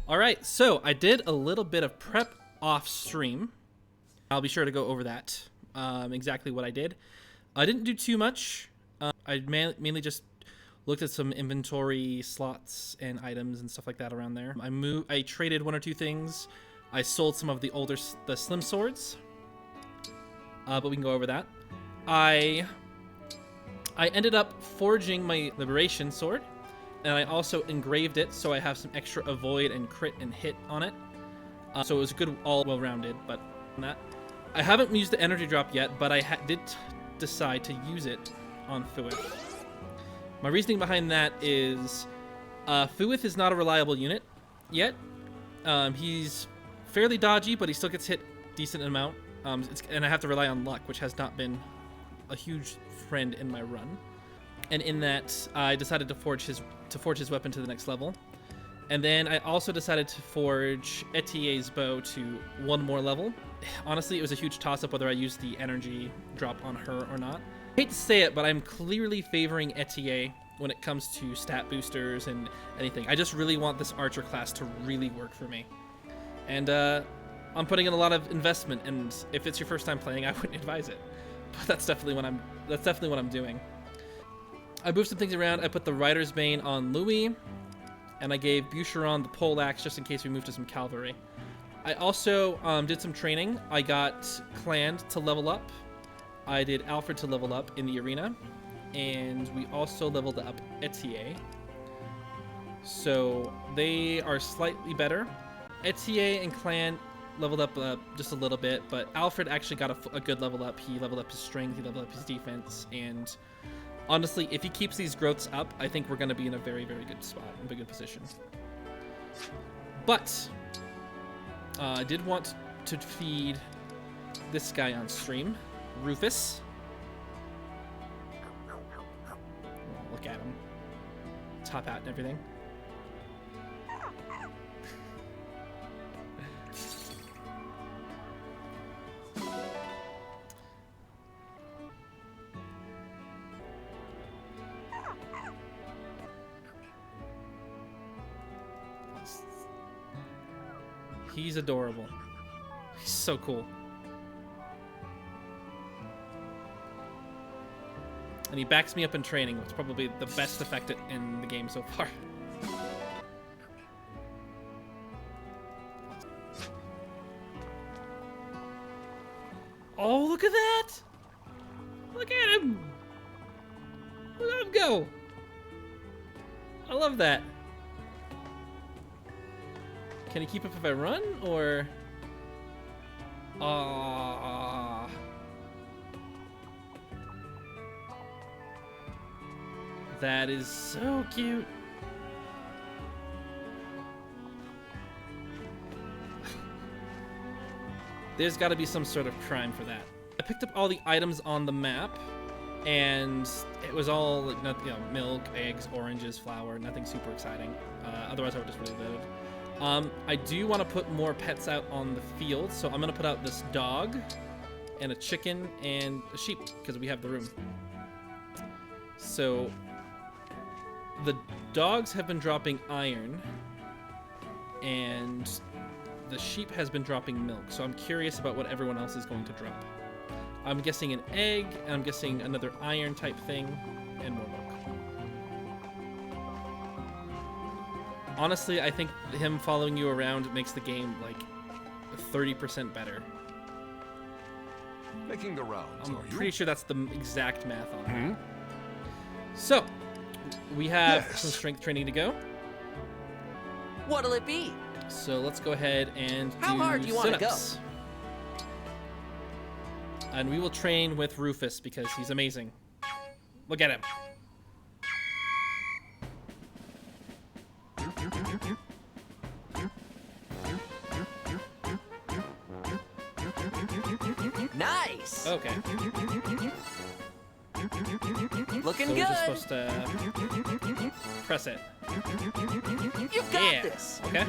All right, so I did a little bit of prep off stream. I'll be sure to go over that, exactly what I did. I didn't do too much. I mainly just looked at some inventory slots and items and stuff like that around there. I traded one or two things. I sold some of the slim swords, but we can go over that. I ended up forging my liberation sword, and I also engraved it so I have some extra avoid and crit and hit on it. So it was good, all well-rounded. But on that, I haven't used the energy drop yet, but I did decide to use it on Fuath. My reasoning behind that is Fuath is not a reliable unit yet. He's fairly dodgy, but he still gets hit decent amount. And I have to rely on luck, which has not been a huge friend in my run. And in that, I decided to forge his weapon to the next level. And then I also decided to forge Etie's bow to one more level. Honestly, it was a huge toss-up whether I used the energy drop on her or not. I hate to say it, but I'm clearly favoring Etie when it comes to stat boosters and anything. I just really want this archer class to really work for me. And I'm putting in a lot of investment, and if it's your first time playing, I wouldn't advise it. But that's definitely what I'm doing. I moved some things around. I put the Rider's Bane on Louis, and I gave Boucheron the poleaxe just in case we move to some cavalry. I also did some training. I got Clanne to level up. I did Alfred to level up in the arena, and we also leveled up Etie. So they are slightly better. Etie and Clanne leveled up just a little bit, but Alfred actually got a good level up. He leveled up his strength, he leveled up his defense, and honestly, if he keeps these growths up, I think we're going to be in a very, very good spot, in a good position. But I did want to feed this guy on stream, Rufus. Oh, look at him. Top hat and everything. He's adorable. He's so cool. And he backs me up in training, which is probably the best effect in the game so far. Oh, look at that! Look at him! Look at him go! I love that. Can he keep up if I run, or? That is so cute. There's got to be some sort of crime for that. I picked up all the items on the map, and it was all like, you know, milk, eggs, oranges, flour, nothing super exciting. Otherwise, I would just really live. I do want to put more pets out on the field, so I'm going to put out this dog and a chicken and a sheep because we have the room. So the dogs have been dropping iron and the sheep has been dropping milk, so I'm curious about what everyone else is going to drop. I'm guessing an egg, and I'm guessing another iron type thing, and more milk. Honestly, I think him following you around makes the game like 30% better. Making the rounds, I'm are you? pretty sure that's the exact math on it. So, we have some strength training to go. What'll it be? So let's go ahead and do How hard do you want to go? sit-ups. And we will train with Rufus because he's amazing. Look at him. Nice. Okay. Looking So we're good. just supposed to press it. You got Yeah. this. Okay.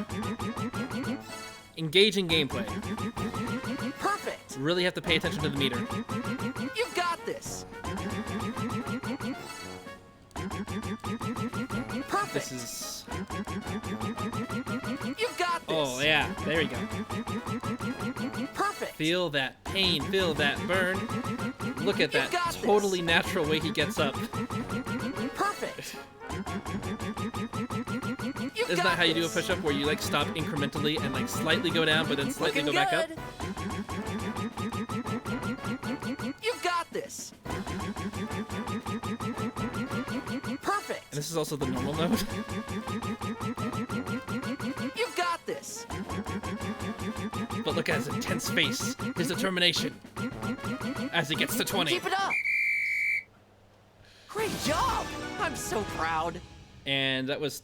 Engaging gameplay. Perfect. Really have to pay attention to the meter. You got this. Perfect. This is... You got Oh, yeah. There we go. Perfect. Feel that pain. Feel that burn. Look at that totally natural way he gets up. Perfect. Isn't that how you do a push-up, where you like stop incrementally and like slightly go down, but then slightly go back up? You've got this. Perfect. And this is also the normal mode. You've got this. But look at his intense face, his determination, as he gets to 20. Keep it up. Great job. I'm so proud. And that was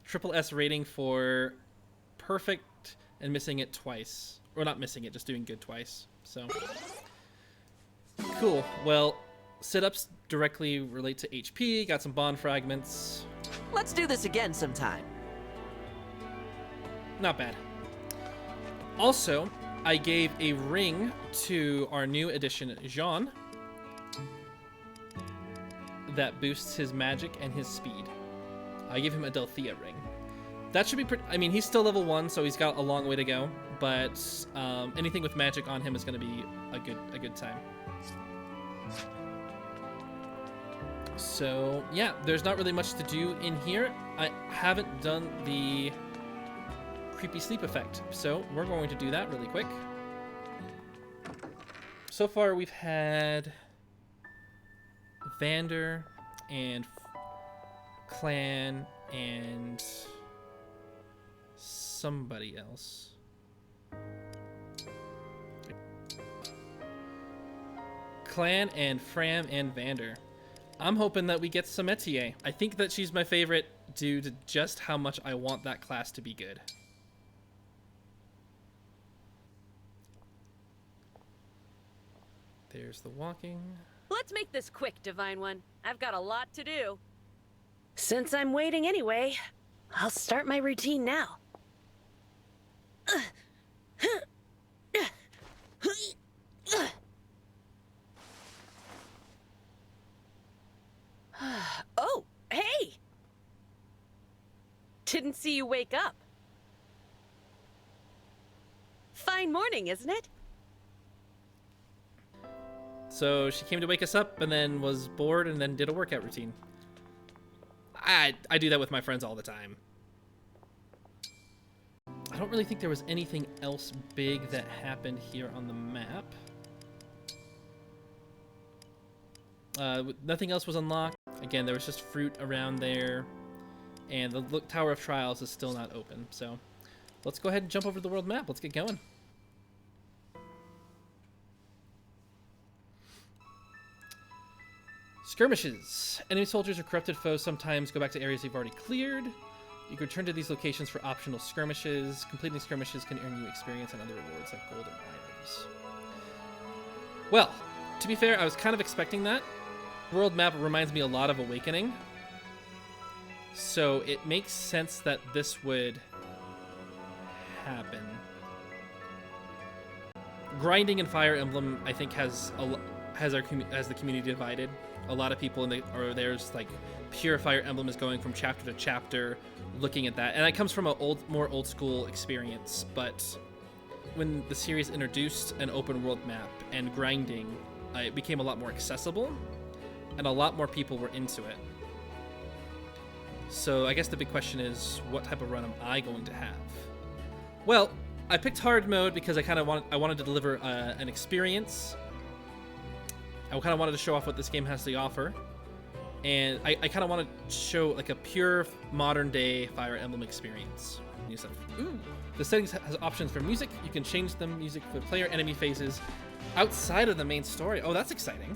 triple S rating for perfect and missing it twice. Or not missing it, just doing good twice. So, cool. Well, sit-ups directly relate to HP, got some bond fragments. Let's do this again sometime. Not bad. Also, I gave a ring to our new addition, Jean, that boosts his magic and his speed. I gave him a Delthea ring. That should be pretty... I mean, he's still level 1, so he's got a long way to go, but anything with magic on him is going to be a good time. So, yeah, there's not really much to do in here. I haven't done the creepy sleep effect, so we're going to do that really quick. So far, we've had Vander and Clanne and somebody else. Clanne and Fram and Vander. I'm hoping that we get some Etie. I think that she's my favorite due to just how much I want that class to be good. There's the walking. Let's make this quick, Divine One. I've got a lot to do. Since I'm waiting anyway, I'll start my routine now. Oh, hey! Didn't see you wake up. Fine morning, isn't it? So she came to wake us up and then was bored and then did a workout routine. I do that with my friends all the time. I don't really think there was anything else big that happened here on the map. Nothing else was unlocked. Again, there was just fruit around there. And the Tower of Trials is still not open. So let's go ahead and jump over to the world map. Let's get going. Skirmishes. Enemy soldiers or corrupted foes sometimes go back to areas you've already cleared. You can return to these locations for optional skirmishes. Completing skirmishes can earn you experience and other rewards like golden items. Well, to be fair, I was kind of expecting that. World map reminds me a lot of Awakening. So it makes sense that this would happen. Grinding in Fire Emblem, I think, has the community divided. A lot of people there's like pure Fire Emblem is going from chapter to chapter, looking at that, and that comes from a more old school experience. But when the series introduced an open world map and grinding, it became a lot more accessible, and a lot more people were into it. So I guess the big question is, what type of run am I going to have? Well, I picked hard mode because I wanted to deliver an experience. I kind of wanted to show off what this game has to offer, and I kind of want to show like a pure modern day Fire Emblem experience. Ooh. The settings has options for music. You can change the music for player enemy phases outside of the main story. Oh, that's exciting.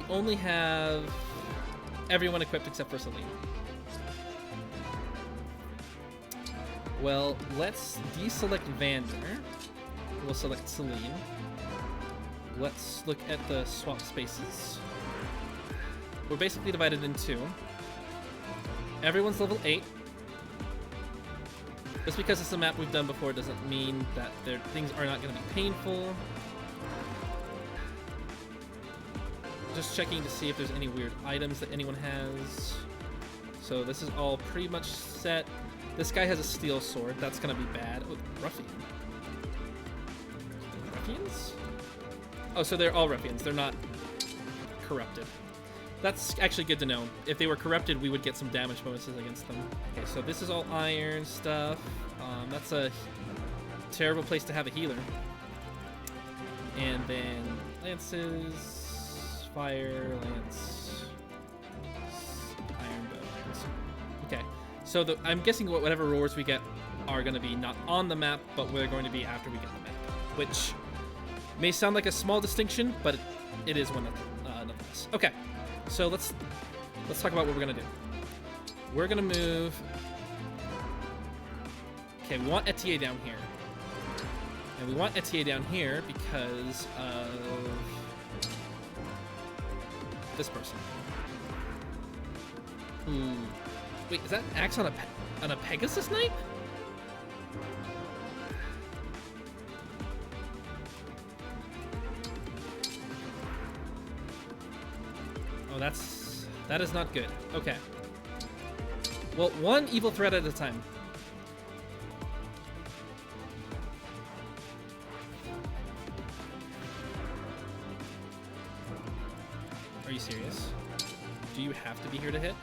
Only have everyone equipped except for Celine. Well, let's deselect Vander. We'll select Celine. Let's look at the swap spaces. We're basically divided in two. Everyone's level 8. Just because it's a map we've done before doesn't mean that things are not going to be painful. Just checking to see if there's any weird items that anyone has. So this is all pretty much set. This guy has a steel sword. That's gonna be bad. Oh, ruffian. Ruffians? Oh, so they're all ruffians. They're not corrupted. That's actually good to know. If they were corrupted, we would get some damage bonuses against them. Okay, so this is all iron stuff. That's a terrible place to have a healer. And then lances, fire, lance, iron bows. Okay, so I'm guessing whatever rewards we get are going to be not on the map, but we're going to be after we get the map, which may sound like a small distinction, but it is one nonetheless. Okay, so let's talk about what we're going to do. We're going to move. Okay, we want Etie down here. And we want Etie down here because of this person. Ooh. Wait, is that axe on a Pegasus Knight? Oh, that is not good. Okay. Well, one evil threat at a time. Are you serious? Do you have to be here to hit?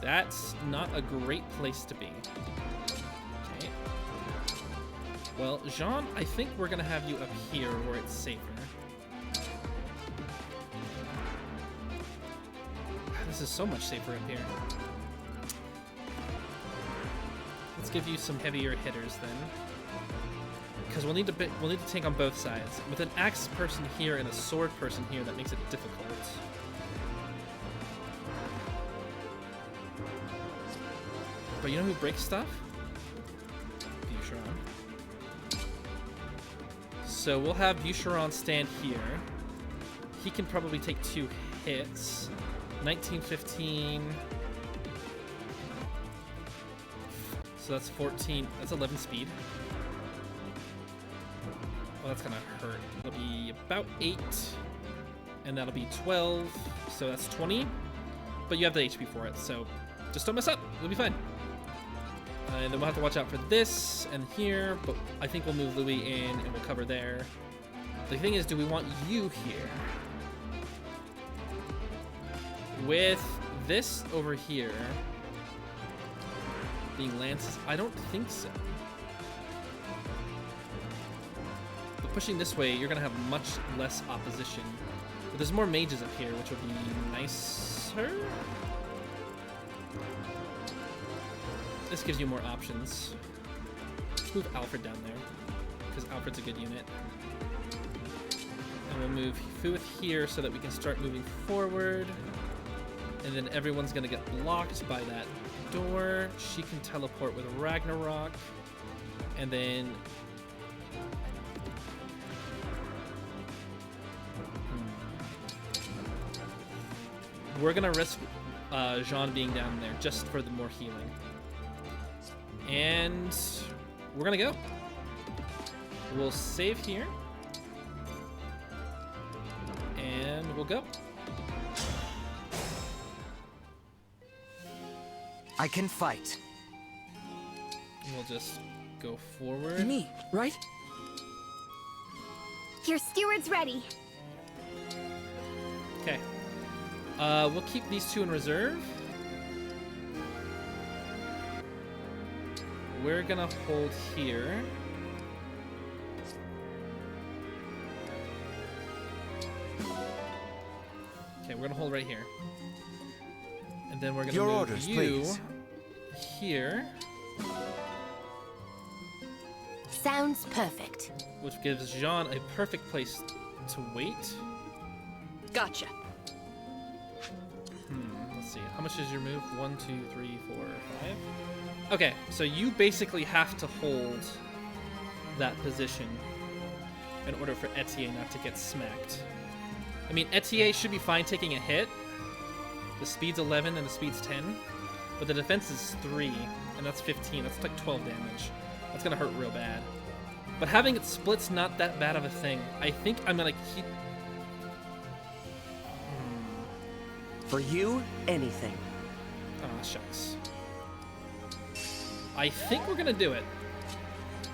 That's not a great place to be. Okay. Well, Jean, I think we're gonna have you up here where it's safer. This is so much safer up here. Let's give you some heavier hitters then. Because we'll need to tank on both sides. With an axe person here and a sword person here, that makes it difficult. But you know who breaks stuff? Boucheron. So we'll have Boucheron stand here. He can probably take 2 hits. 19, 15. So that's 14. That's 11 speed. Well, that's gonna hurt. It'll be about 8, and that'll be 12, so that's 20. But you have the HP for it, so just don't mess up. You'll be fine. And then we'll have to watch out for this and here, but I think we'll move Louis in and we'll cover there. The thing is, do we want you here? With this over here being lances, I don't think so. But pushing this way, you're gonna have much less opposition. But there's more mages up here, which will be nicer. This gives you more options. Let's move Alfred down there, because Alfred's a good unit. And we'll move Fuath here so that we can start moving forward. And then everyone's gonna get blocked by that door. She can teleport with Ragnarok. And then... we're gonna risk Jean being down there just for the more healing. And we're gonna go. We'll save here. And we'll go. I can fight. And we'll just go forward. Me, right? Your steward's ready. Okay. We'll keep these 2 in reserve. We're gonna hold here. Okay, we're gonna hold right here. And then we're gonna move orders, you please. Here, Sounds perfect. which gives Jean a perfect place to wait. Gotcha. Let's see, how much is your move? 1, 2, 3, 4, 5? Okay, so you basically have to hold that position in order for Etie not to get smacked. I mean, Etie should be fine taking a hit. The speed's 11 and the speed's 10, but the defense is 3, and that's 15. That's like 12 damage. That's gonna hurt real bad. But having it split's not that bad of a thing. I think I'm gonna keep For you, anything. Aw, shucks. I think we're gonna do it.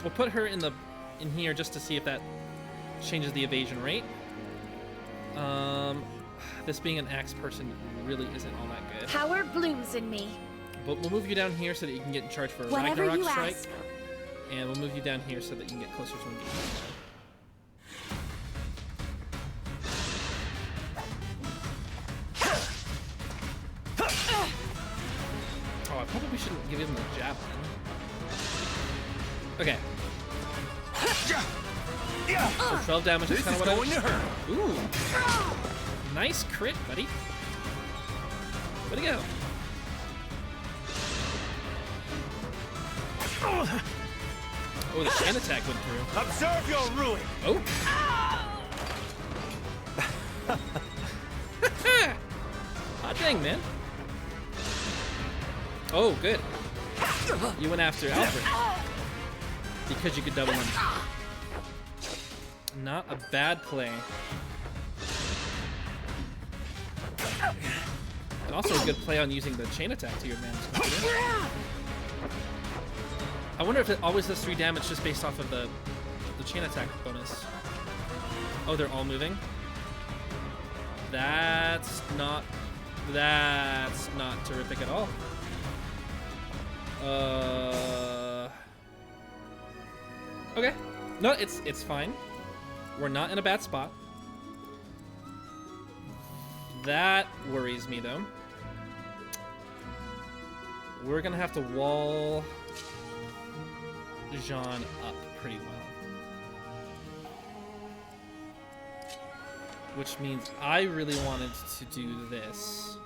We'll put her in here just to see if that changes the evasion rate. This being an axe person really isn't all that good. Power blooms in me. But we'll move you down here so that you can get in charge for a Whatever Ragnarok you strike. ask. And we'll move you down here so that you can get closer to engagement. Oh, I probably shouldn't give him the javelin. Okay. So 12 damage is kind of what going to hurt. Ooh. Nice crit, buddy. Way to go. Oh, the chain attack went through. Observe your ruin. Oh. Hot dang, man. Oh, good. You went after Alfred. Because you could double him. Not a bad play. And also a good play on using the chain attack to your advantage. I wonder if it always does 3 damage just based off of the chain attack bonus. Oh, they're all moving? That's not terrific at all. Okay. No, it's fine. We're not in a bad spot. That worries me, though. We're gonna have to wall Jean up pretty well. Which means I really wanted to do this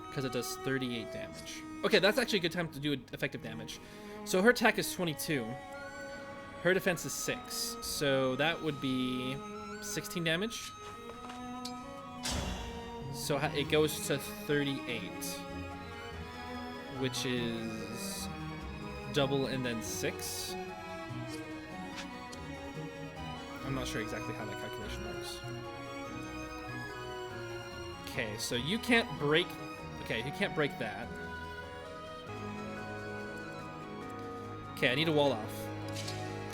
because it does 38 damage. Okay, that's actually a good time to do effective damage. So her attack is 22. Her defense is 6. So that would be 16 damage. So it goes to 38, which is double and then 6. I'm not sure exactly how that calculation works. Okay, so you can't break... Okay, you can't break that. Okay, I need to wall off.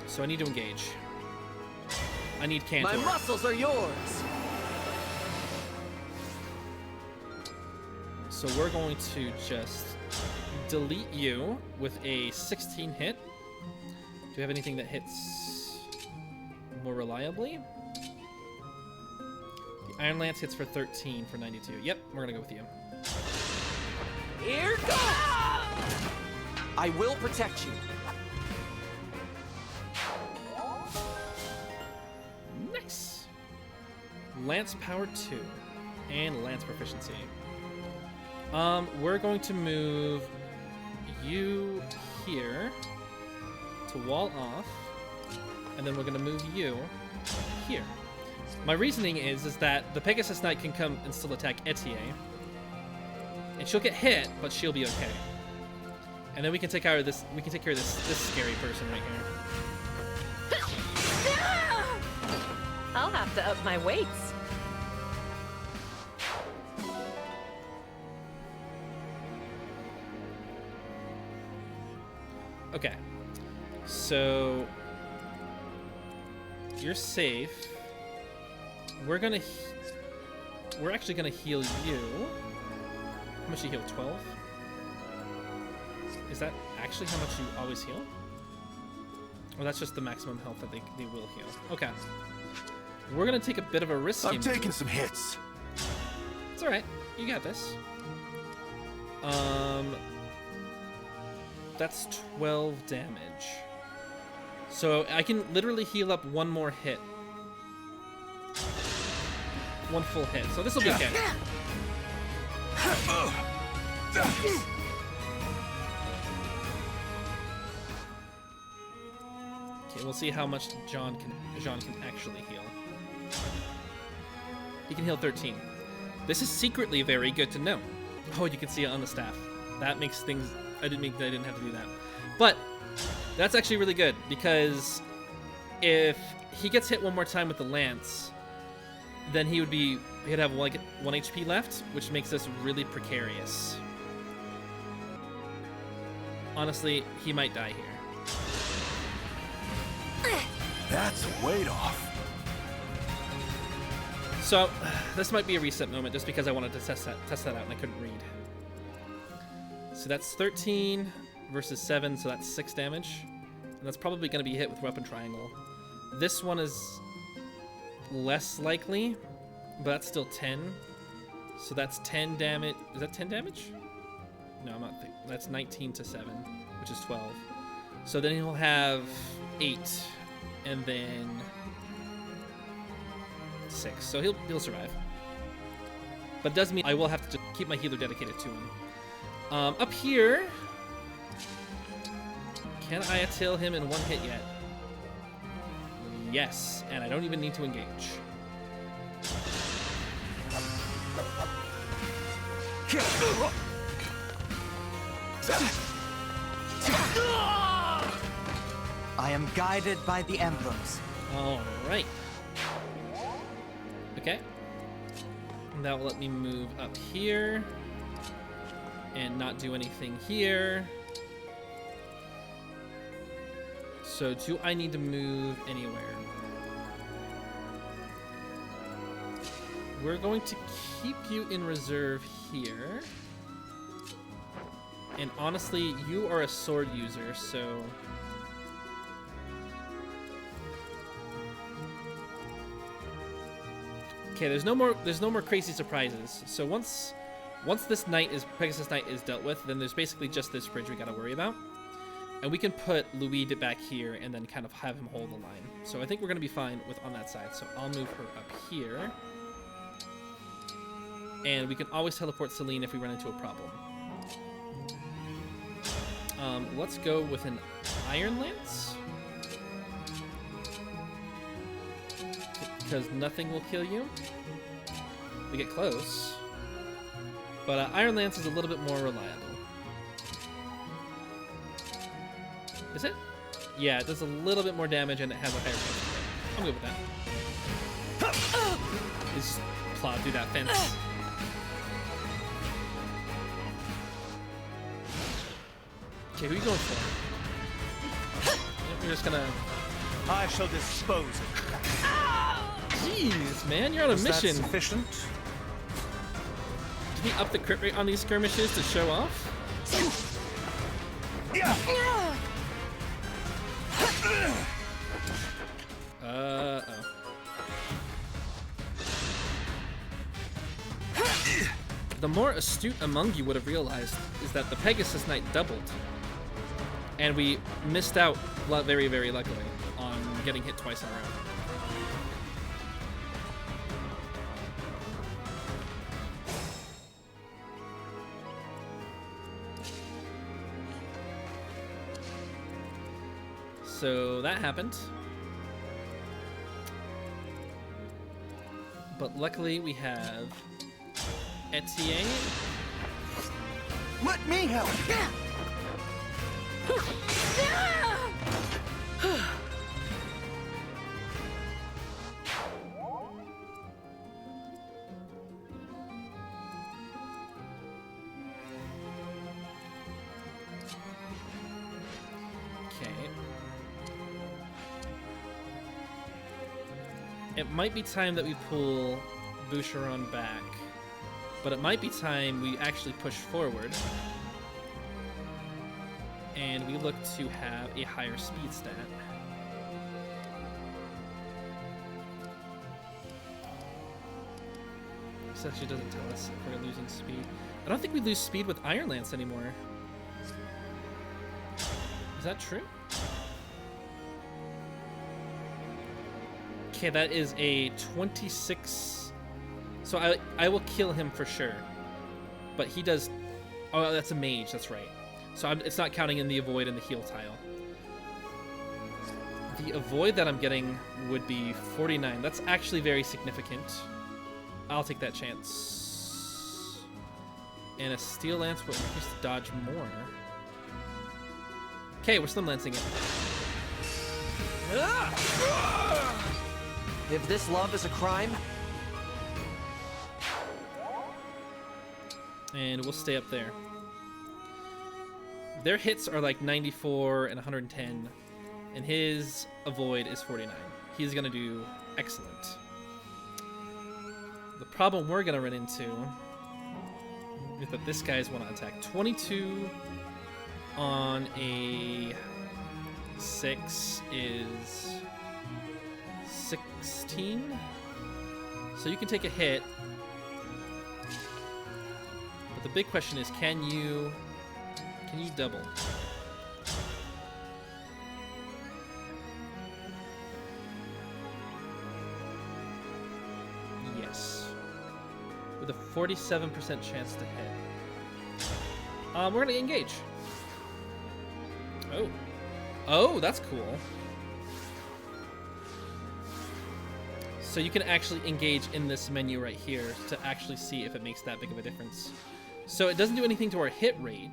So I need to engage. I need Cantor. My muscles are yours. So we're going to just delete you with a 16 hit. Do you have anything that hits more reliably? The Iron Lance hits for 13 for 92. Yep, we're gonna go with you. Here goes! I will protect you. Nice. Lance power 2 and Lance proficiency. We're going to move you here to wall off, and then we're going to move you here. My reasoning is that the Pegasus Knight can come and still attack Etie, and she'll get hit, but she'll be okay. And then we can take care of this. We can take care of this scary person right here. I'll have to up my weights. Okay, so you're safe. We're actually gonna heal you. How much you heal? 12? Is that actually how much you always heal? Or that's just the maximum health that they will heal. Okay. We're gonna take a bit of a risk. I'm taking some hits. It's alright. You got this. That's 12 damage. So I can literally heal up one more hit. One full hit. So this will be okay. Okay, we'll see how much Jean can actually heal. He can heal 13. This is secretly very good to know. Oh, you can see it on the staff. That makes things... I didn't have to do that. But that's actually really good, because if he gets hit one more time with the lance, then he would be He'd have like 1 HP left, which makes this really precarious. Honestly, he might die here. That's weight off. So this might be a reset moment just because I wanted to test that out and I couldn't read. So that's 13 versus 7, so that's 6 damage. And that's probably going to be hit with weapon triangle. This one is less likely, but that's still 10. So that's 10 damage. Is that 10 damage? No, I'm not thinking. That's 19 to 7, which is 12. So then he'll have 8, and then 6. So he'll survive. But it does mean I will have to just keep my healer dedicated to him. Up here, can I attil him in 1 hit yet? Yes, and I don't even need to engage. I am guided by the emblems. All right. Okay. And that will let me move up here and not do anything here. So do I need to move anywhere? We're going to keep you in reserve here. And honestly, you are a sword user, so... Okay, there's no more crazy surprises. So once this Pegasus Knight is dealt with, then there's basically just this bridge we gotta worry about. And we can put Louis back here and then kind of have him hold the line. So I think we're gonna be fine on that side. So I'll move her up here. And we can always teleport Celine if we run into a problem. Let's go with an Iron Lance. Because nothing will kill you. We get close. But Iron Lance is a little bit more reliable. Is it? Yeah, it does a little bit more damage and it has a higher chance. I'm good with that. Just plow through that fence. Okay, who are you going for? We're just gonna... I shall dispose of you. Jeez, man, you're on a mission. Is that sufficient? Did he up the crit rate on these skirmishes to show off? Uh-oh. The more astute among you would have realized is that the Pegasus Knight doubled. And we missed out very, very luckily on getting hit twice in a row. So that happened. But luckily we have Etie. Let me help. It might be time that we pull Boucheron back, but it might be time we actually push forward and we look to have a higher speed stat. This actually doesn't tell us if we're losing speed. I don't think we lose speed with Iron Lance anymore. Is that true? Okay, that is a 26. So I will kill him for sure. But he does... Oh, that's a mage, that's right. So it's not counting in the avoid and the heal tile. The avoid that I'm getting would be 49. That's actually very significant. I'll take that chance. And a steel lance will increase the dodge more. Okay, we're slim lancing it. If this love is a crime, And we'll stay up there. Their hits are like 94 and 110, and his avoid is 49. He's gonna do excellent. The problem we're gonna run into is that this guy's one attack. 22 on a 6 is 16. So you can take a hit. But the big question is, can you double? Yes. With a 47% chance to hit. We're gonna engage. Oh. Oh, that's cool. So you can actually engage in this menu right here to actually see if it makes that big of a difference. So it doesn't do anything to our hit rate.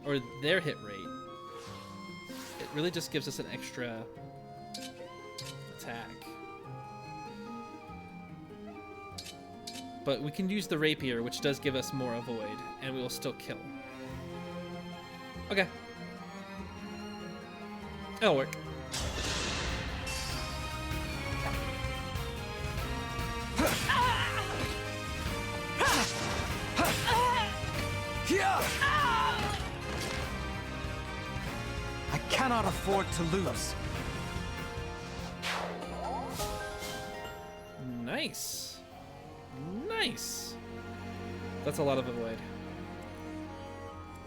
Or their hit rate. It really just gives us an extra attack. But we can use the rapier, which does give us more avoid, and we will still kill. Okay. That'll work. I cannot afford to lose. Nice. Nice. That's a lot of avoid.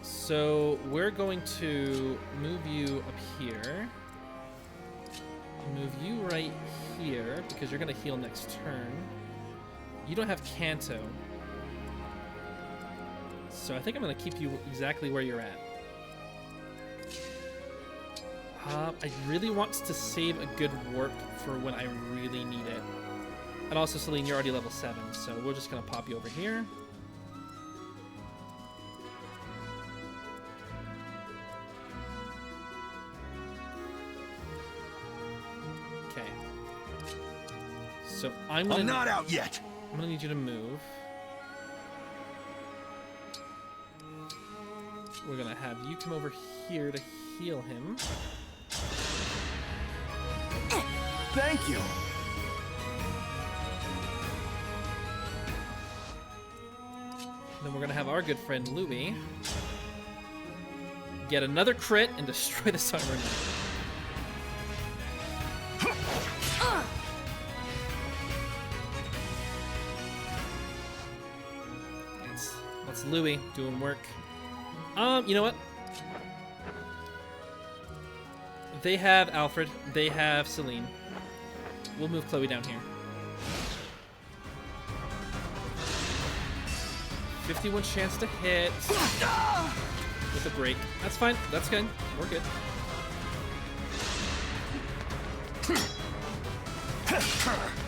So we're going to move you up here. Move you right here because you're going to heal next turn. You don't have Canto. So I think I'm going to keep you exactly where you're at. I really want to save a good warp for when I really need it. And also, Celine, you're already level 7, so we're just going to pop you over here. Okay. So I'm not out yet. I'm going to need you to move. We're going to have you come over here to heal him. Thank you. Then we're going to have our good friend Louie get another crit and destroy this armor. That's Louie doing work. You know what? They have Alfred. They have Celine. We'll move Chloe down here. 51 chance to hit with a break. That's fine. That's good. We're good.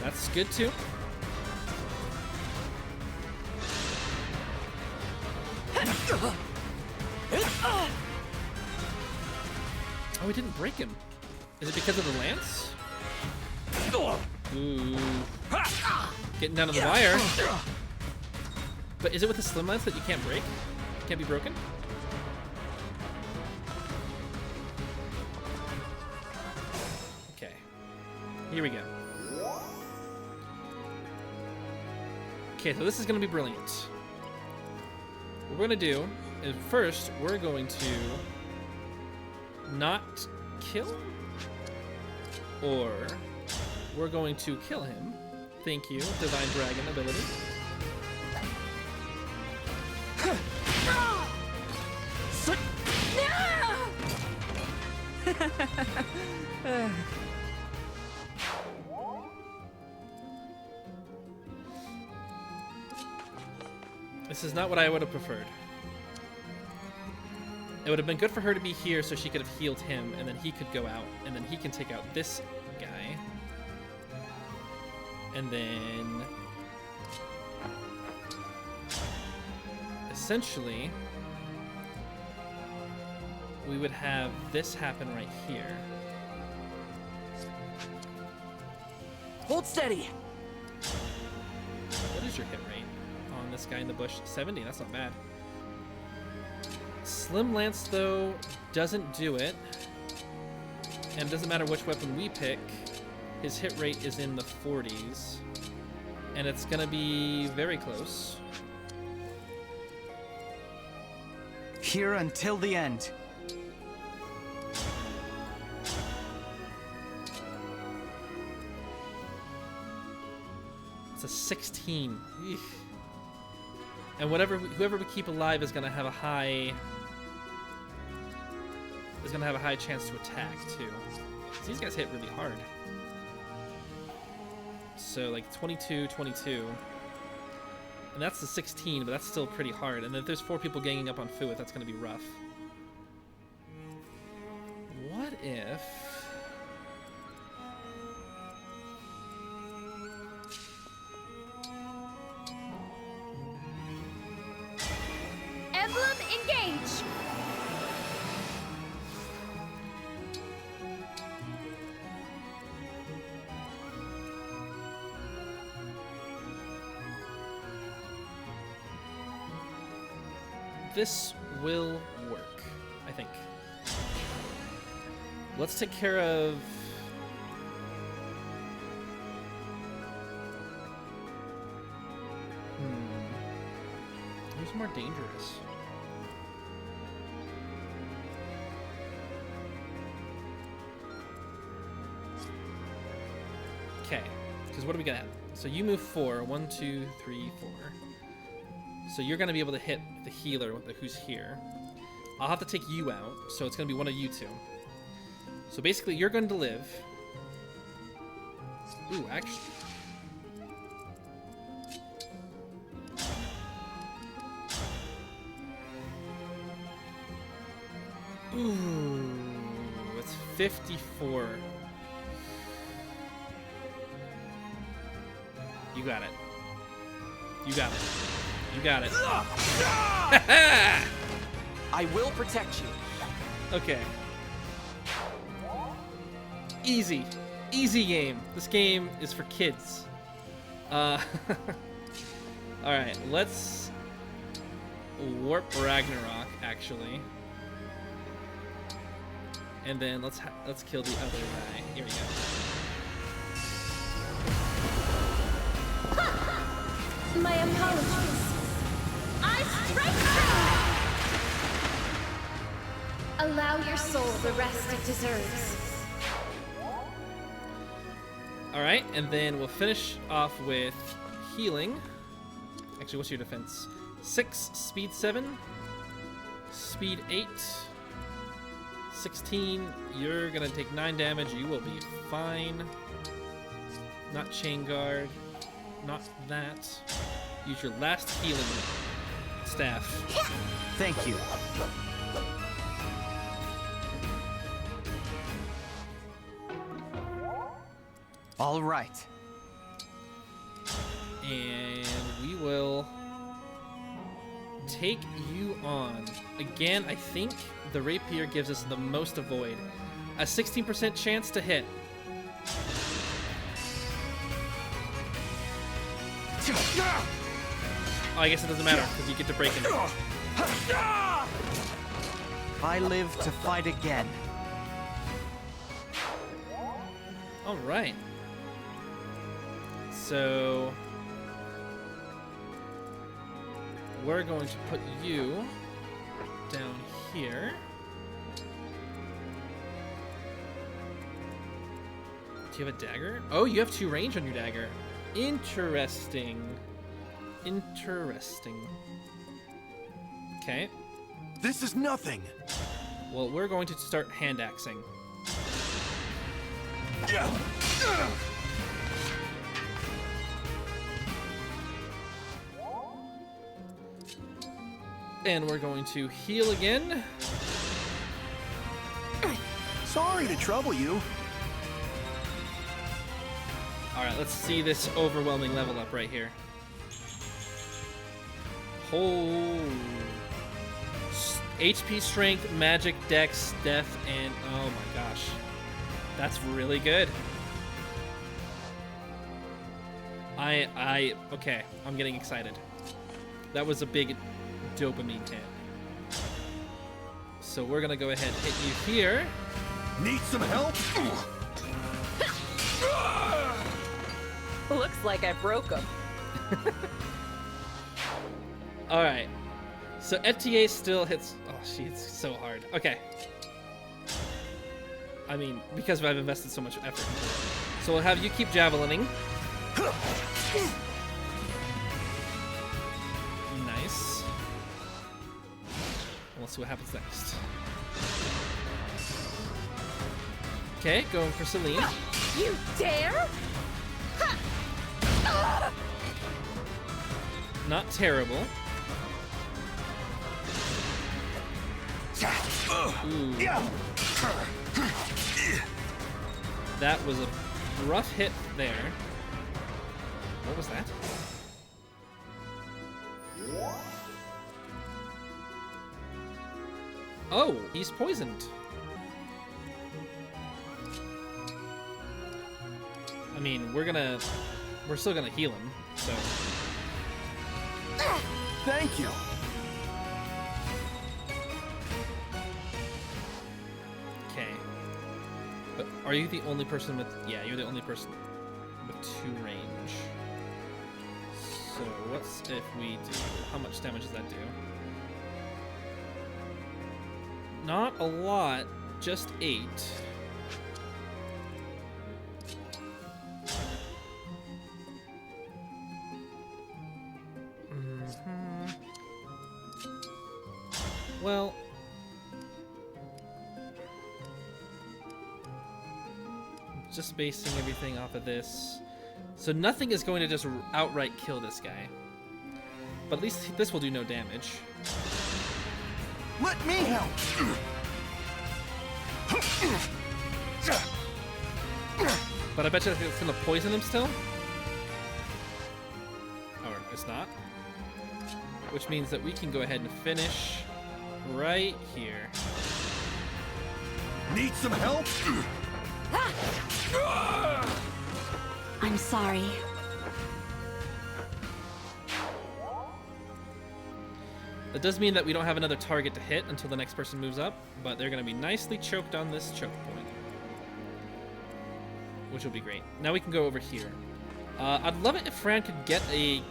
That's good too. Oh, we didn't break him. Is it because of the lance? Ooh. Getting down to the wire. But is it with the slim lance that you can't break? Can't be broken? Okay. Here we go. Okay, so this is going to be brilliant. What we're going to do is first, we're going to not kill him, or we're going to kill him. Thank you, Divine Dragon ability. This is not what I would have preferred. It would have been good for her to be here so she could have healed him, and then he could go out, and then he can take out this guy. And then essentially we would have this happen right here. Hold steady. What is your hit rate on and this guy in the bush 70. That's not bad. Slim Lance, though, doesn't do it. And it doesn't matter which weapon we pick. His hit rate is in the 40s. And it's going to be very close. Here until the end. It's a 16. Eesh. And whoever we keep alive is going to have a high... is going to have a high chance to attack, too. These guys hit really hard. So, like, 22, 22. And that's the 16, but that's still pretty hard. And if there's 4 people ganging up on Fuath, that's going to be rough. What if... Emblem Engage! This will work, I think. Let's take care of... Who's more dangerous? Okay, because what are we gonna have? So you move 4. 1, 2, 3, 4. So you're going to be able to hit the healer who's here. I'll have to take you out, so it's going to be one of you two. So basically, you're going to live. Ooh, actually... Ooh, it's 54. You got it. You got it. You got it. I will protect you. Okay. Easy. Easy game. This game is for kids. Alright, let's warp Ragnarok, actually. And then let's kill the other guy. Here we go. My apologies. I strike true! Allow your soul the rest it deserves. Alright, and then we'll finish off with healing. Actually, what's your defense? 6, speed 7, speed 8, 16. You're gonna take 9 damage. You will be fine. Not chain guard. Not that. Use your last healing staff. Thank you. All right. And we will take you on. Again, I think the rapier gives us the most avoid. A 16% chance to hit. Oh, I guess it doesn't matter because you get to break it. I live to fight again. All right. So we're going to put you down here. Do you have a dagger? Oh, you have 2 range on your dagger. Interesting. Interesting. Okay. This is nothing. Well, we're going to start hand axing. Yeah. And we're going to heal again. Sorry to trouble you. All right, let's see this overwhelming level up right here. Oh. HP, strength, magic, dex, death, and oh my gosh. That's really good. Okay, I'm getting excited. That was a big dopamine hit. So we're gonna go ahead and hit you here. Need some help? Looks like I broke him. All right. So Etie still hits. Oh, she hits so hard. Okay. I mean, because I've invested so much effort into it. So we'll have you keep javelining. Nice. We'll see what happens next. Okay, going for Celine. You dare? Not terrible. Ooh. That was a rough hit there. What was that? Oh, he's poisoned. I mean, we're still gonna heal him, so. Thank you. Okay. But are you the only person with... Yeah, you're the only person with 2 range. So what's if we do... How much damage does that do? Not a lot, just 8. Well, just basing everything off of this. So nothing is going to just outright kill this guy. But at least this will do no damage. Let me help. But I bet you it's going to poison him still. Or it's not. Which means that we can go ahead and finish right here. Need some help? I'm sorry. That does mean that we don't have another target to hit until the next person moves up, but they're going to be nicely choked on this choke point. Which will be great. Now we can go over here. I'd love it if Fran could get a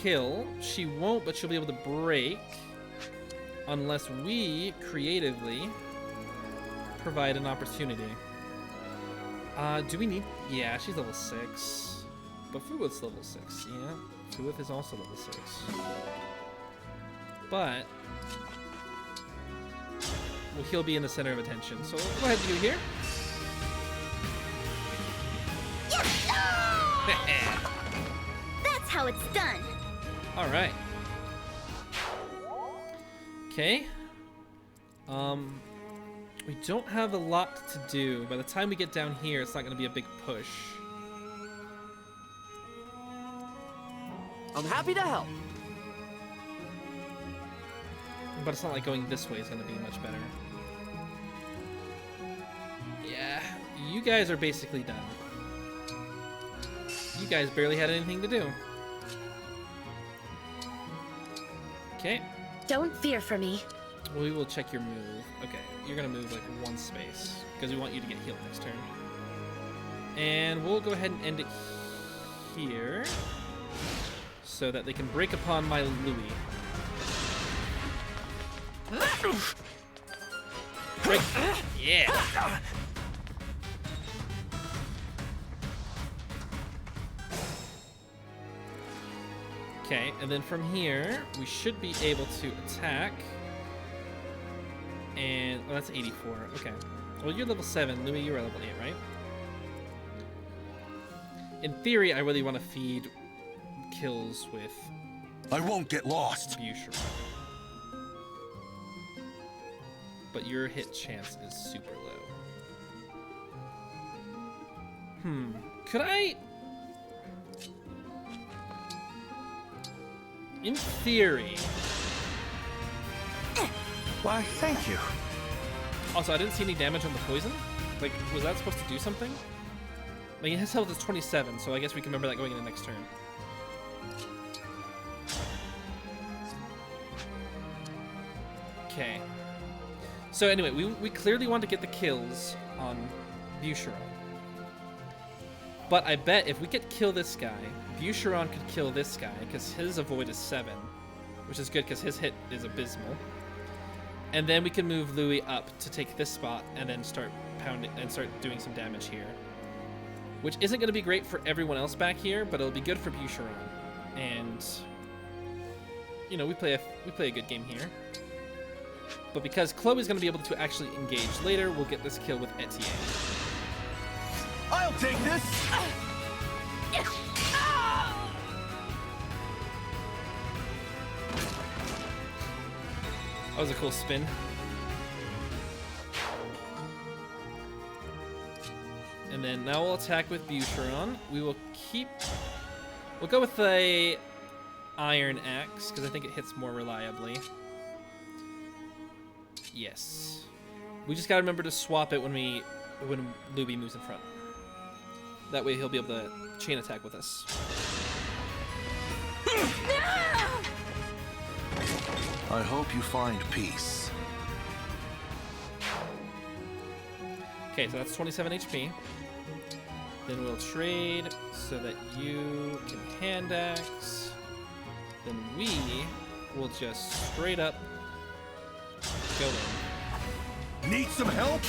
kill. She won't, but she'll be able to break. Unless we, creatively, provide an opportunity. Do we need... Yeah, she's level 6. But Fuath's level 6, yeah. Fuath is also level 6. But... well, he'll be in the center of attention. So go ahead and do here. That's how it's done. Alright. Okay. We don't have a lot to do. By the time we get down here, it's not going to be a big push. I'm happy to help. But it's not like going this way is going to be much better. Yeah, you guys are basically done. You guys barely had anything to do. Okay. Don't fear for me. We will check your move. Okay, you're gonna move like 1 space because we want you to get healed next turn. And we'll go ahead and end it here so that they can break upon my Louis. Break. Yeah. Okay, and then from here, we should be able to attack. And, oh, that's 84. Okay. Well, you're level 7. Louis, you are level 8, right? In theory, I really want to feed kills with I won't get lost. Boucheron. But your hit chance is super low. Could I... in theory... Why, thank you. Also, I didn't see any damage on the poison. Like, was that supposed to do something? I mean, his health is 27, so I guess we can remember that going into next turn. Okay. So anyway, we clearly want to get the kills on Boucheron. But I bet if we could kill this guy, Boucheron could kill this guy, because his avoid is 7, which is good because his hit is abysmal. And then we can move Louis up to take this spot and then start pounding and start doing some damage here. Which isn't going to be great for everyone else back here, but it'll be good for Boucheron. And, you know, we play a good game here. But because Chloe's going to be able to actually engage later, we'll get this kill with Etie. I'll take this! That was a cool spin. And then now we'll attack with Boucheron. We'll go with the Iron Axe, because I think it hits more reliably. Yes. We just gotta remember to swap it when Louis moves in front. That way he'll be able to chain attack with us. I hope you find peace. Okay, so that's 27 HP. Then we'll trade so that you can hand axe. Then we will just straight up go in. Need some help?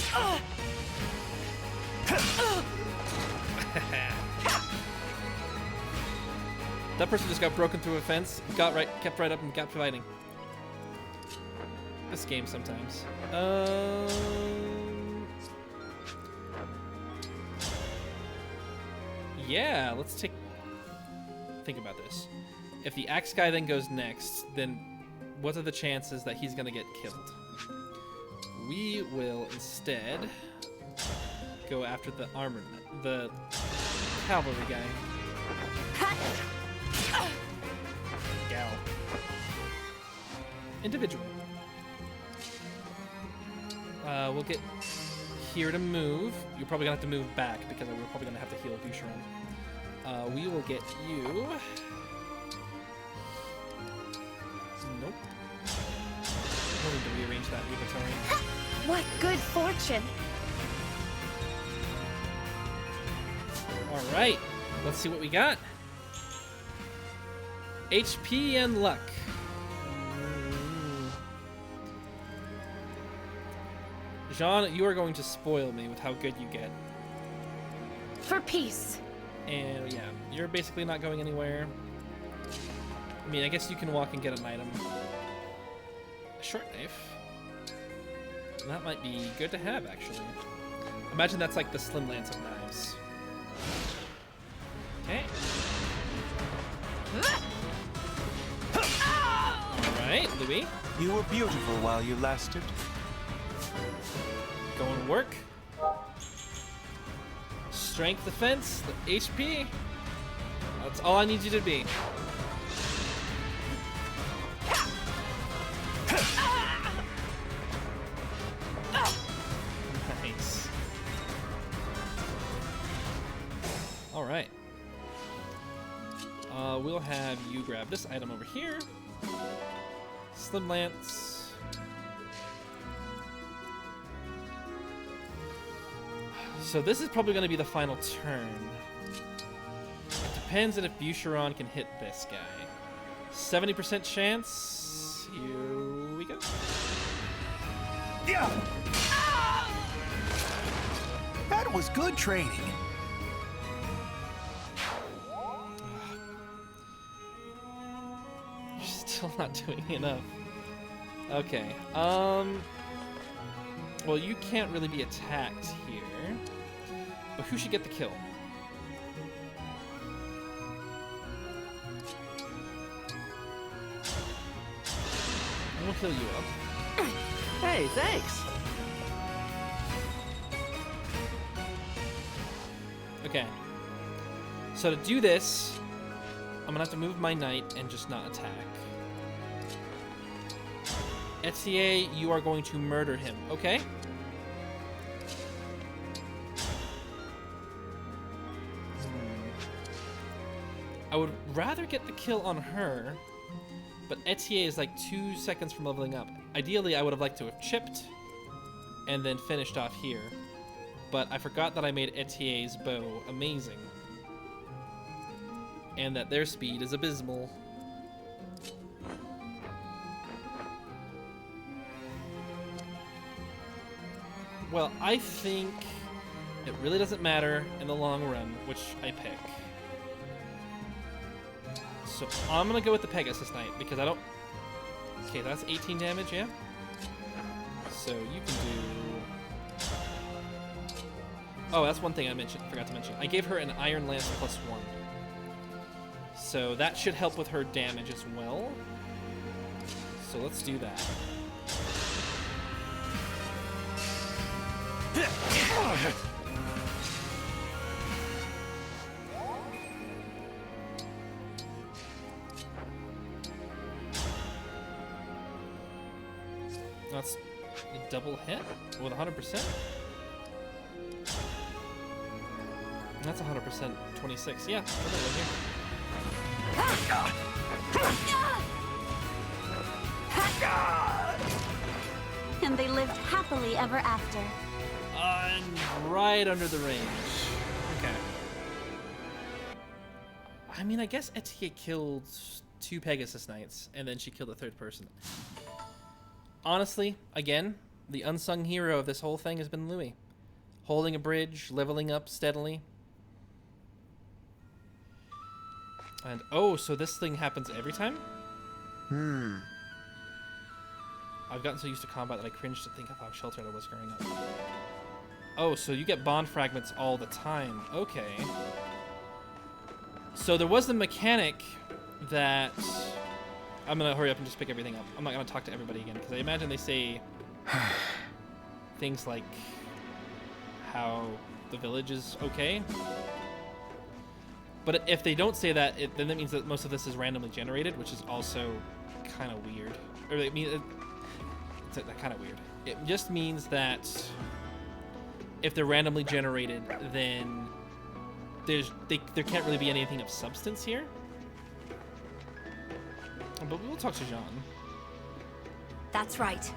That person just got broken through a fence, kept right up and kept fighting. This game sometimes. Yeah, let's think about this. If the axe guy then goes next, then what are the chances that he's gonna get killed? We will instead go after the cavalry guy. Gal. Individual. We'll get here to move. You're probably gonna have to move back because we're probably gonna have to heal Boucheron. We will get you. Nope. We'll need to rearrange that inventory. What good fortune! All right, let's see what we got. HP and luck. Jean, you are going to spoil me with how good you get. For peace. And yeah, you're basically not going anywhere. I mean, I guess you can walk and get an item. A short knife. That might be good to have, actually. Imagine that's like the slim lance of knives. Okay. Alright, Louis. You were beautiful while you lasted. Going to work. Strength defense, the HP. That's all I need you to be. Nice. All right. We'll have you grab this item over here. Slim lance. So this is probably going to be the final turn. It depends on if Boucheron can hit this guy. 70% chance. Here we go. Yeah. That was good training. You're still not doing enough. Okay. Well, you can't really be attacked here. But who should get the kill? And we'll heal you up. Hey, thanks. Okay. So to do this, I'm gonna have to move my knight and just not attack. Etie, you are going to murder him, okay? I would rather get the kill on her, but Etie is like 2 seconds from leveling up. ideally, I would have liked to have chipped and then finished off here. But I forgot that I made Etie's bow amazing. And that their speed is abysmal. Well, I think it really doesn't matter in the long run which I pick. So I'm gonna go with the Pegasus Knight because I don't... Okay, that's 18 damage, yeah? So you can do... Oh, that's one thing I forgot to mention. I gave her an Iron Lance +1. So that should help with her damage as well. So let's do that. That's a double hit with 100%. That's 100% 26. Yeah, And they lived happily ever after. Right under the range. Okay. I mean, I guess Etie killed 2 Pegasus Knights, and then she killed a 3rd person. Honestly, again, the unsung hero of this whole thing has been Louis. Holding a bridge, leveling up steadily. And, oh, so this thing happens every time? I've gotten so used to combat that I cringed to think of how sheltered I was growing up. Oh, so you get bond fragments all the time. Okay. So there was the mechanic that... I'm going to hurry up and just pick everything up. I'm not going to talk to everybody again, because I imagine they say things like how the village is okay. But if they don't say that, then that means that most of this is randomly generated, which is also kind of weird. Or I mean, it's kind of weird. It just means that if they're randomly generated, then there can't really be anything of substance here. But we will talk to Jean. That's right.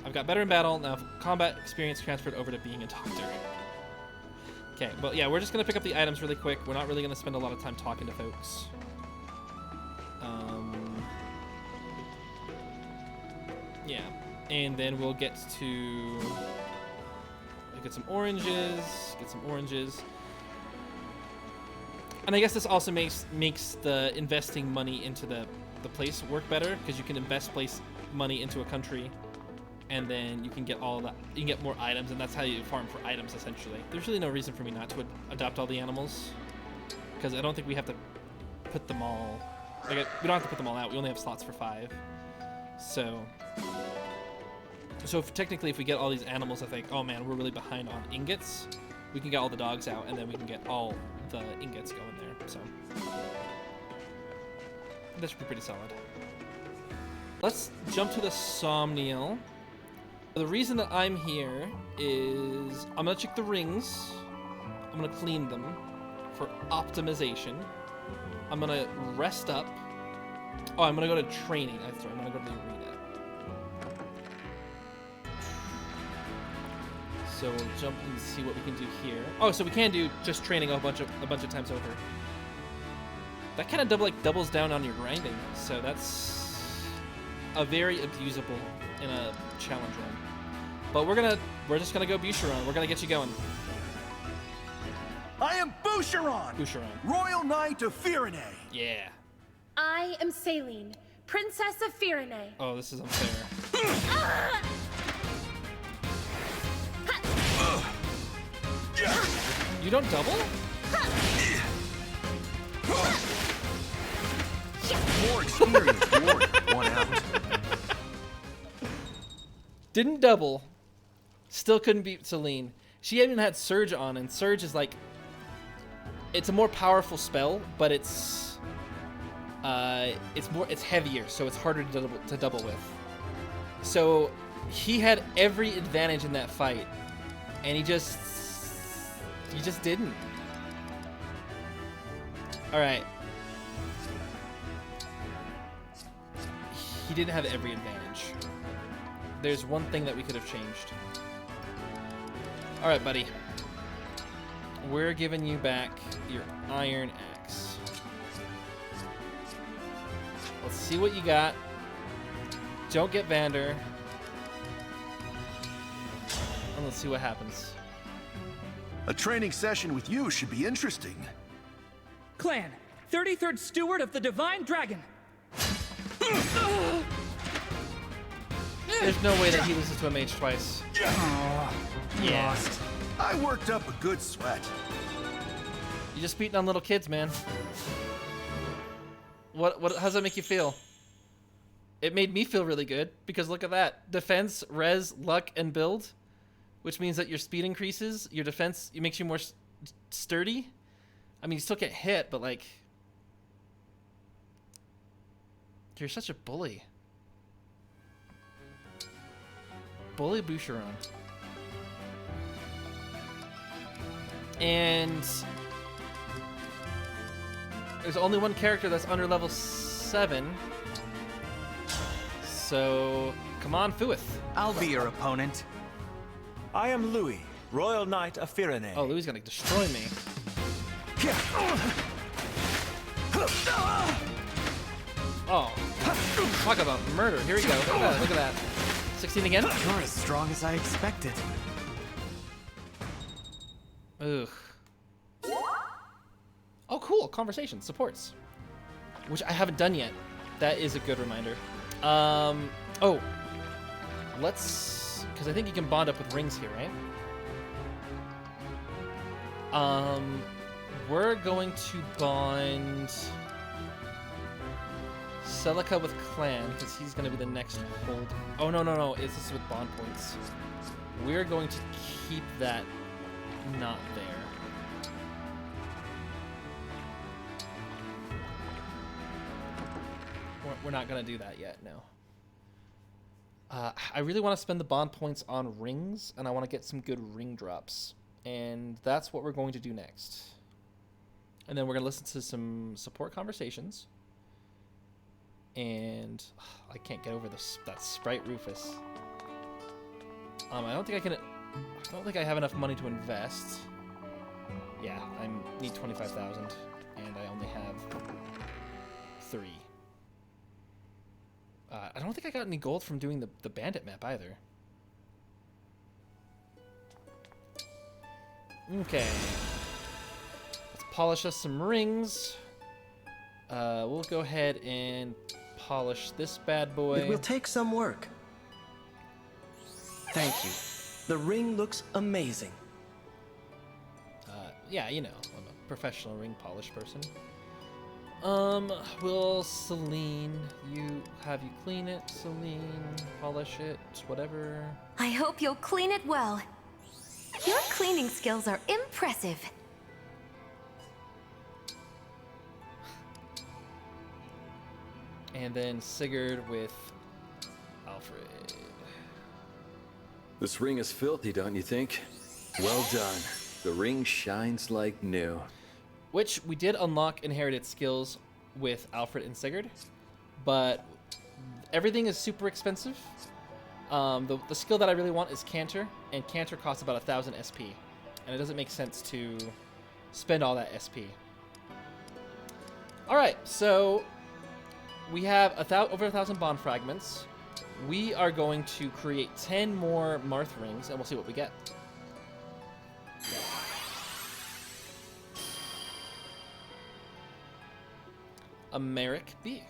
I've got better in battle, now combat experience transferred over to being a doctor. Okay, but yeah, we're just going to pick up the items really quick. We're not really going to spend a lot of time talking to folks. Yeah, and then we'll get to... get some oranges, And I guess this also makes the investing money into the place work better, because you can invest money into a country, and then you can get all that. You can get more items, and that's how you farm for items, essentially. There's really no reason for me not to adopt all the animals, because I don't think we have to put them all... we don't have to put them all out. We only have slots for 5. So technically, if we get all these animals, I think, oh man, we're really behind on ingots. We can get all the dogs out, and then we can get all the ingots going there. So that should be pretty solid. Let's jump to the Somniel. The reason that I'm here is I'm gonna check the rings. I'm gonna clean them for optimization. I'm gonna rest up. Oh, I'm gonna go to training. I'm sorry, I'm gonna go to the arena. So we'll jump and see what we can do here. Oh, so we can do just training a bunch of times over. That kind of doubles down on your grinding. So that's a very abusable in a challenge run. But we're just gonna go Boucheron. We're gonna get you going. I am Boucheron! Boucheron. Royal Knight of Firene! Yeah. I am Saline, Princess of Firene. Oh, this is unfair. You don't double? More experienced warrior, one out. Didn't double. Still couldn't beat Celine. She even had Surge on, and Surge is like... It's a more powerful spell, but it's heavier, so it's harder to double with. So he had every advantage in that fight, and he just didn't. All right. He didn't have every advantage. there's one thing that we could have changed. Alright, buddy. We're giving you back your iron axe. Let's see what you got. Don't get Vander. And let's see what happens. A training session with you should be interesting. Clanne, 33rd Steward of the Divine Dragon. There's no way that he loses to a mage twice. Yeah. Lost. I worked up a good sweat. You just beating on little kids, man. How does that make you feel? It made me feel really good, because look at that. Defense, res, luck, and build. Which means that your speed increases, your defense, it makes you more sturdy. I mean, you still get hit, but like... You're such a bully. Bully Boucheron. And... there's only one character that's under level 7. So, come on, Fuath. I'll be your opponent. I am Louis, Royal Knight of Firene. Oh, Louis is gonna destroy me. Oh, talk about murder. Here we go. Look at that. Look at that. 16 again? You're as strong as I expected. Ugh. Oh, cool. Conversation. Supports. Which I haven't done yet. That is a good reminder. Oh. Let's... because I think you can bond up with rings here, right? We're going to bond Celica with Clanne, because he's going to be the next hold. Oh, no. This is with bond points. We're going to keep that not there. We're not going to do that yet, no. I really want to spend the bond points on rings, and I want to get some good ring drops. And that's what we're going to do next. And then we're going to listen to some support conversations. And I can't get over that sprite Rufus. I don't think I have enough money to invest. Yeah, I need 25,000, and I only have 3. I don't think I got any gold from doing the bandit map either. Okay. Let's polish us some rings. We'll go ahead and polish this bad boy. It will take some work. Thank you. The ring looks amazing. Yeah, you know, I'm a professional ring polish person. Will Celine, have you clean it, Celine, polish it, whatever. I hope you'll clean it well. Your cleaning skills are impressive. And then Sigurd with Alfred. This ring is filthy, don't you think? Well done. The ring shines like new. Which we did unlock inherited skills with Alfred and Sigurd, but everything is super expensive. The skill that I really want is Canter, and Canter costs about 1,000 SP, and it doesn't make sense to spend all that SP. Alright, so we have over 1,000 bond fragments. We are going to create 10 more Marth rings, and we'll see what we get. A Merrick B.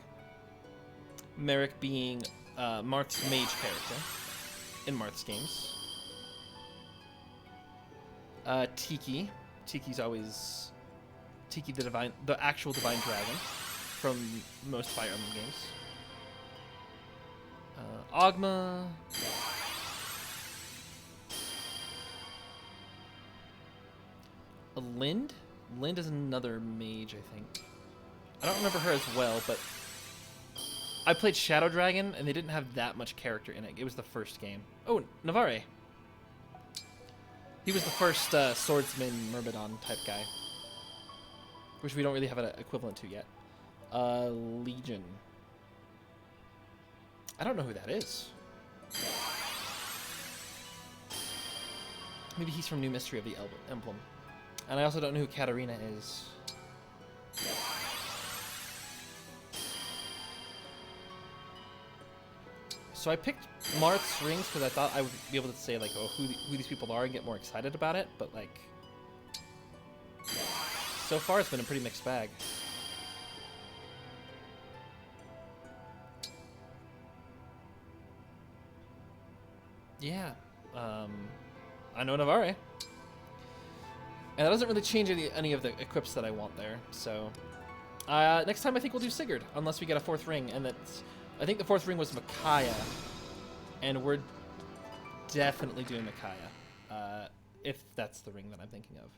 Merrick being Marth's mage character in Marth's games. Tiki. Tiki's always Tiki the actual divine dragon from most Fire Emblem games. Ogma. A Lind? Lind is another mage, I think. I don't remember her as well, but I played Shadow Dragon, and they didn't have that much character in it. It was the first game. Oh, Navarre. He was the first swordsman Myrmidon type guy, which we don't really have an equivalent to yet. Legion. I don't know who that is. Maybe he's from New Mystery of the Emblem. And I also don't know who Katarina is. So I picked Marth's rings because I thought I would be able to say, like, oh, who these people are and get more excited about it. But, like, so far it's been a pretty mixed bag. Yeah. I know Navarre. And that doesn't really change any of the equips that I want there. So next time I think we'll do Sigurd, unless we get a 4th ring. And I think the 4th ring was Micaiah. And we're definitely doing Micaiah, if that's the ring that I'm thinking of.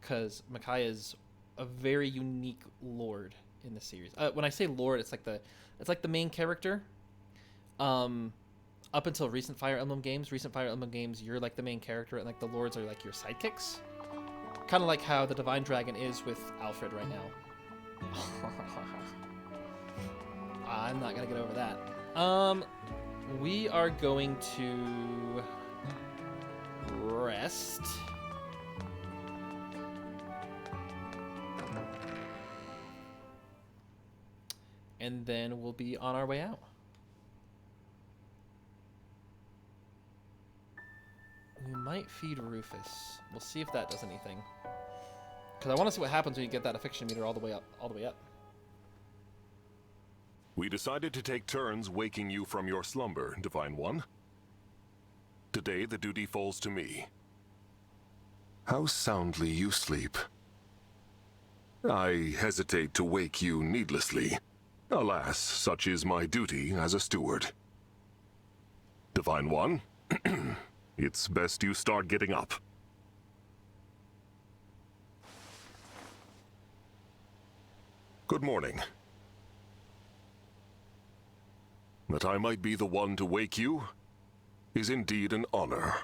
Because Micaiah is a very unique lord in the series. When I say lord, it's like the main character. Up until recent Fire Emblem games, you're like the main character, and like the lords are like your sidekicks. Kind of like how the Divine Dragon is with Alfred right now. I'm not gonna get over that. We are going to rest. And then we'll be on our way out. We might feed Rufus. We'll see if that does anything. Because I want to see what happens when you get that affection meter all the way up. We decided to take turns waking you from your slumber, Divine One. Today the duty falls to me. How soundly you sleep. I hesitate to wake you needlessly. Alas, such is my duty as a steward. Divine One, it's best you start getting up. Good morning. That I might be the one to wake you is indeed an honor.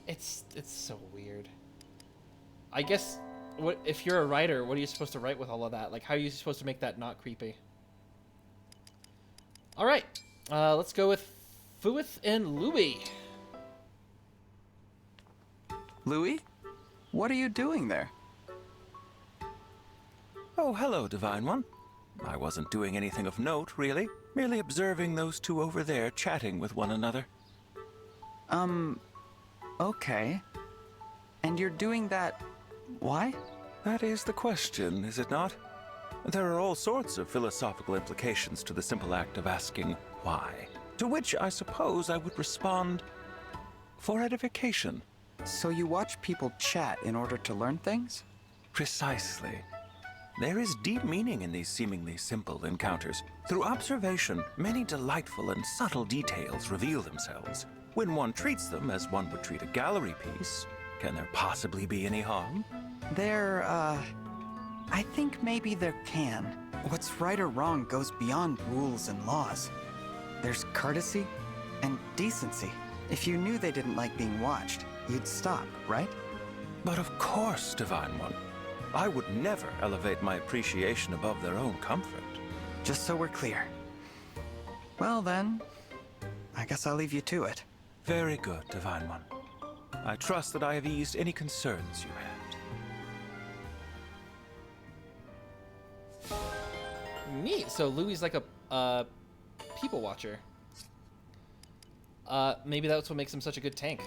It's so weird. I guess, what if you're a writer, what are you supposed to write with all of that? Like, how are you supposed to make that not creepy? All right, let's go with Fuath and Louis. Louis? What are you doing there? Oh, hello, Divine One. I wasn't doing anything of note, really. Merely observing those two over there chatting with one another. Okay. And you're doing that... why? That is the question, is it not? There are all sorts of philosophical implications to the simple act of asking why. To which I suppose I would respond, for edification. So you watch people chat in order to learn things? Precisely. There is deep meaning in these seemingly simple encounters. Through observation, many delightful and subtle details reveal themselves. When one treats them as one would treat a gallery piece, can there possibly be any harm? I think maybe there can. What's right or wrong goes beyond rules and laws. There's courtesy and decency. If you knew they didn't like being watched, you'd stop, right? But of course, Divine One. I would never elevate my appreciation above their own comfort. Just so we're clear. Well then, I guess I'll leave you to it. Very good, Divine One. I trust that I have eased any concerns you had. Neat. So Louis like a people watcher. Maybe that's what makes him such a good tank.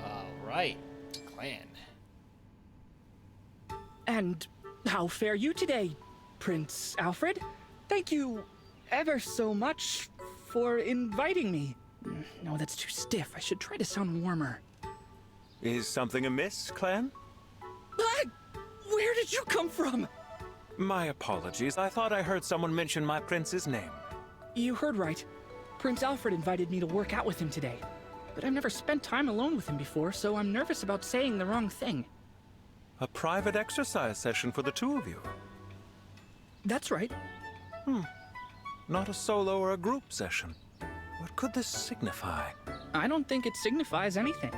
All right, Clanne. And how fare you today, Prince Alfred? Thank you ever so much for inviting me. No, that's too stiff. I should try to sound warmer. Is something amiss, Clanne? Where did you come from? My apologies. I thought I heard someone mention my prince's name. You heard right. Prince Alfred invited me to work out with him today. But I've never spent time alone with him before, so I'm nervous about saying the wrong thing. A private exercise session for the two of you? That's right. Not a solo or a group session. What could this signify? I don't think it signifies anything.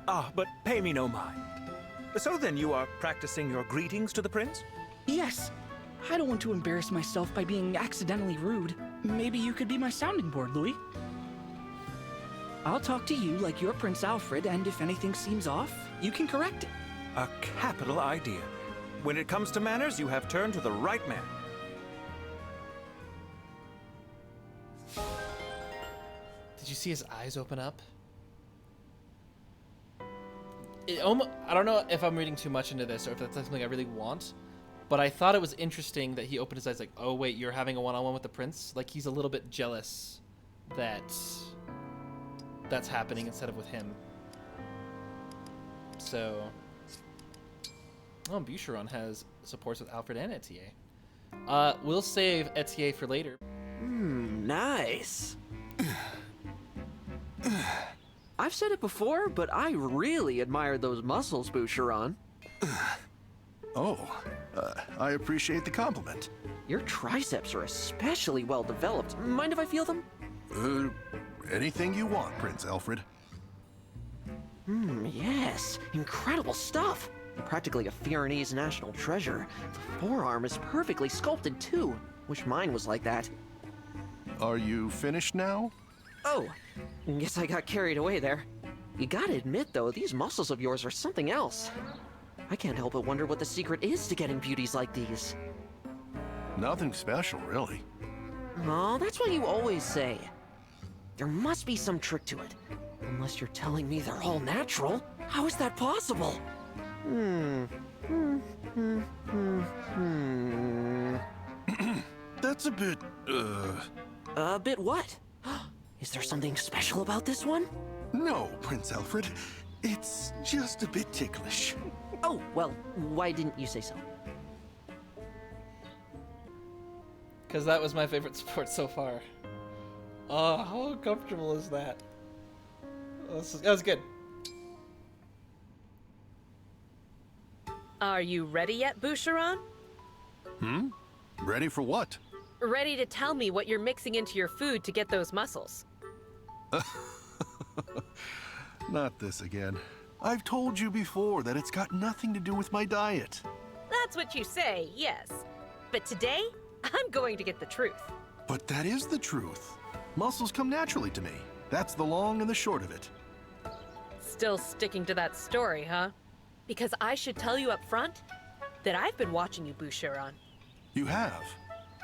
Ah, but pay me no mind. So then you are practicing your greetings to the prince? Yes. I don't want to embarrass myself by being accidentally rude. Maybe you could be my sounding board, Louis. I'll talk to you like you're Prince Alfred, and if anything seems off, you can correct it. A capital idea. When it comes to manners, you have turned to the right man. Did you see his eyes open up? I don't know if I'm reading too much into this or if that's something I really want, but I thought it was interesting that he opened his eyes like, oh wait, you're having a one-on-one with the prince? Like he's a little bit jealous that that's happening instead of with him. So, Boucheron has supports with Alfred and Etie. We'll save Etie for later. Nice. I've said it before, but I really admired those muscles, Boucheron. I appreciate the compliment. Your triceps are especially well developed. Mind if I feel them? Anything you want, Prince Alfred. Yes. Incredible stuff. Practically a Fiornese national treasure. The forearm is perfectly sculpted, too. Wish mine was like that. Are you finished now? Oh, guess I got carried away there. You gotta admit, though, these muscles of yours are something else. I can't help but wonder what the secret is to getting beauties like these. Nothing special, really. Oh, that's what you always say. There must be some trick to it. Unless you're telling me they're all natural. How is that possible? That's a bit, A bit what? Is there something special about this one? No, Prince Alfred. It's just a bit ticklish. Oh, well, why didn't you say so? Because that was my favorite sport so far. Oh, how uncomfortable is that? That was good. Are you ready yet, Boucheron? Ready for what? Ready to tell me what you're mixing into your food to get those muscles? Not this again. I've told you before that it's got nothing to do with my diet. That's what you say, yes. But today, I'm going to get the truth. But that is the truth. Muscles come naturally to me. That's the long and the short of it. Still sticking to that story, huh? Because I should tell you up front that I've been watching you, Boucheron. You have?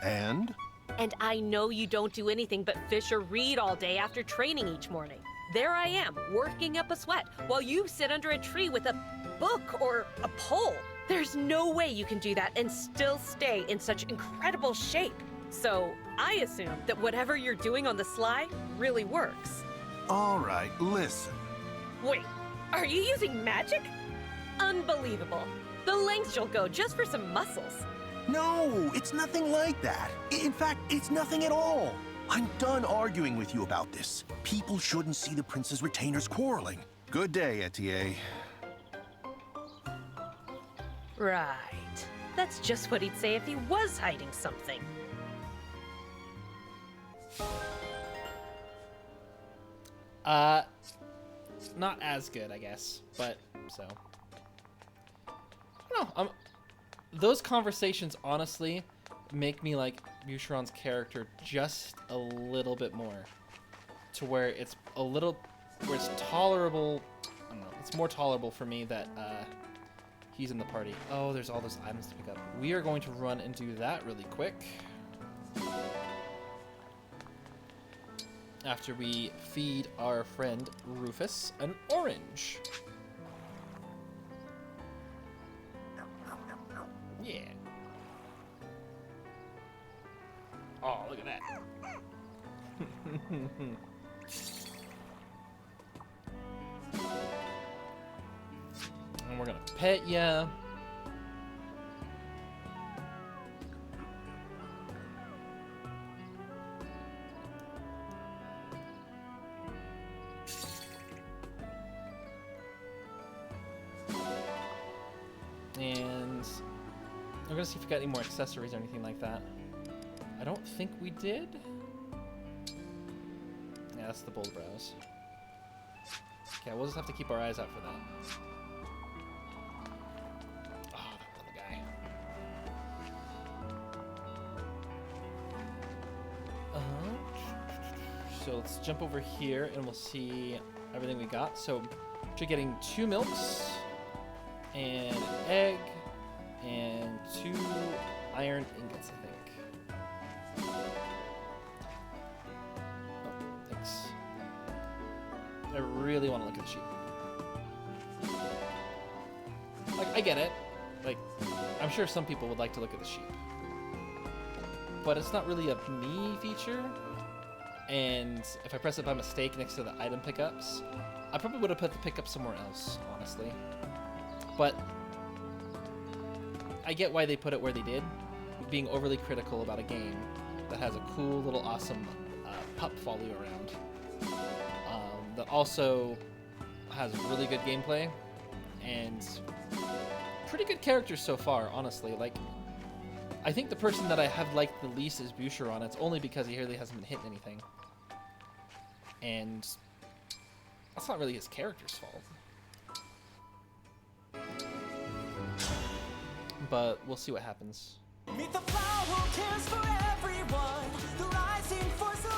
And? And I know you don't do anything but fish or read all day after training each morning. There I am, working up a sweat, while you sit under a tree with a book or a pole. There's no way you can do that and still stay in such incredible shape. So I assume that whatever you're doing on the sly really works. All right, listen. Wait, are you using magic? Unbelievable. The lengths you'll go just for some muscles. No, it's nothing like that. In fact, it's nothing at all. I'm done arguing with you about this. People shouldn't see the prince's retainers quarreling. Good day, Etie. Right. That's just what he'd say if he was hiding something. Not as good, I guess, but so. I don't know. Those conversations honestly make me like Boucheron's character just a little bit more, to where it's tolerable. I don't know. It's more tolerable for me that he's in the party. Oh, there's all those items to pick up. We are going to run and do that really quick. After we feed our friend Rufus an orange. Yeah. Oh, look at that. And we're gonna pet ya. And I'm gonna see if we got any more accessories or anything like that. I don't think we did. Yeah, that's the bold brows. Okay, we'll just have to keep our eyes out for that. Oh, that little let's jump over here and we'll see everything we got. So we're getting 2 milks and an egg and 2 iron ingots, I think. Oh, thanks. I really want to look at the sheep. Like, I get it. Like, I'm sure some people would like to look at the sheep. But it's not really a me feature. And if I press it by mistake next to the item pickups, I probably would have put the pickup somewhere else, honestly. But I get why they put it where they did, being overly critical about a game that has a cool little awesome pup follow you around. That also has really good gameplay and pretty good characters so far, honestly. Like, I think the person that I have liked the least is Boucheron. It's only because he really hasn't been hitting anything. And that's not really his character's fault. But we'll see what happens. Meet the flower who cares for everyone, the rising force of